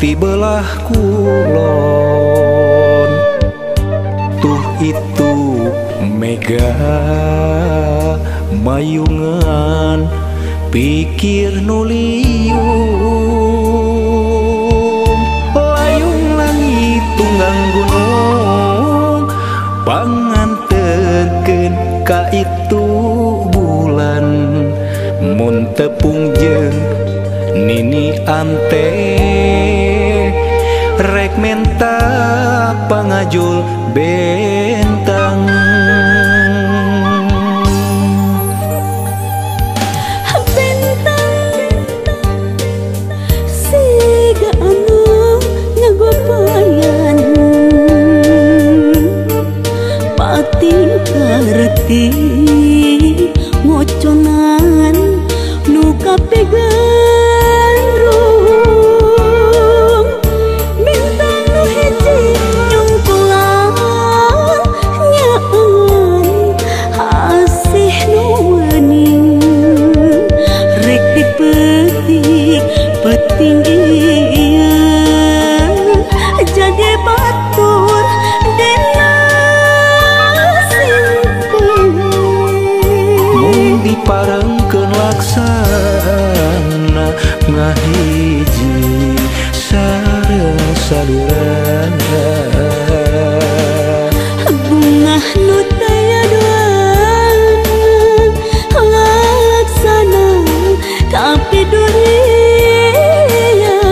ti belah kulon. Tuh itu mega mayungan pikir nulium. Layung langit tunggang gunung panganterkeun ka itu bulan. Mun tepung jeung nini ante rek menta pangajul bentang. Reti ngoconan nu kapegandrung bintang nu hiji nyungkulan nyaan asih nu wening rek dipetik peting ieu jadi batur diparengkeun laksana ngahiji sareng sadurana. Bungah nu taya doang laksana tapi dunia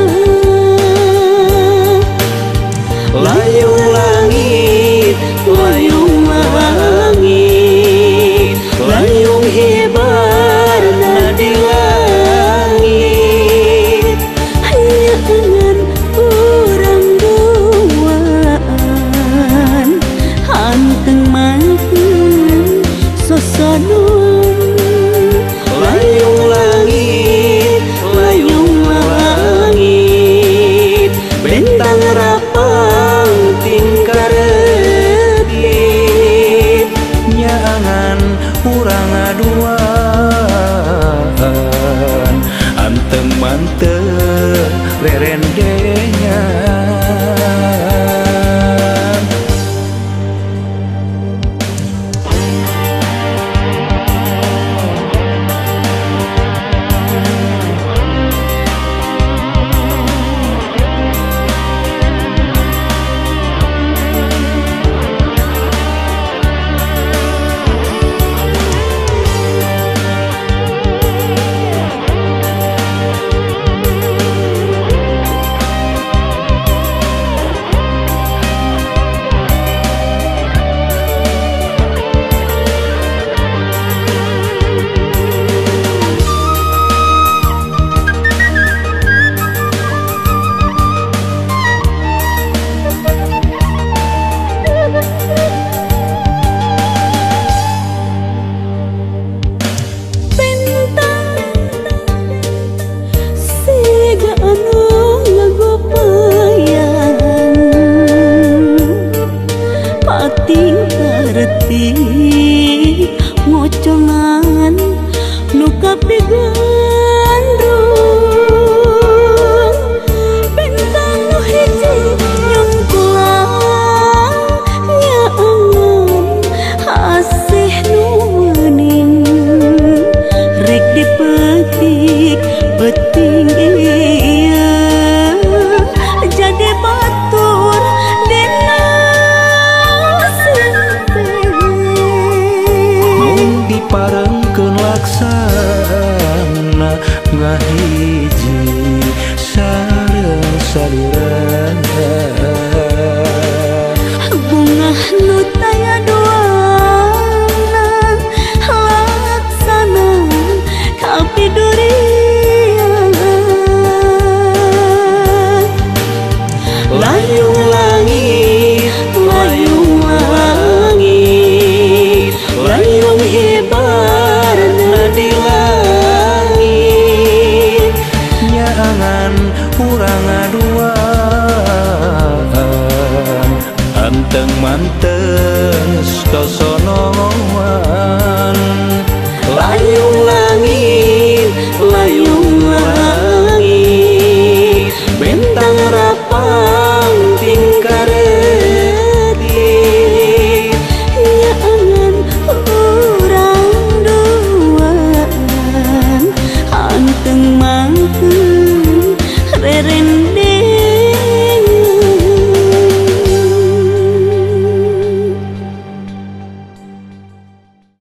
layung langit layung langit layung hibarna di langit. Hanya dengan urang duaan hanteng manteng sosonon. Layung langit layung langit bentang rapang tingkareut nyaangan urang aduan anteng manteng rerendengan. Reti ngocongan nu kapegandrung bintang nu hiji nyungkulan nyaan asih nu wening rek dipetik peting ieu jadi batur dina diparengkeun laksana ngahiji sareng sadurana.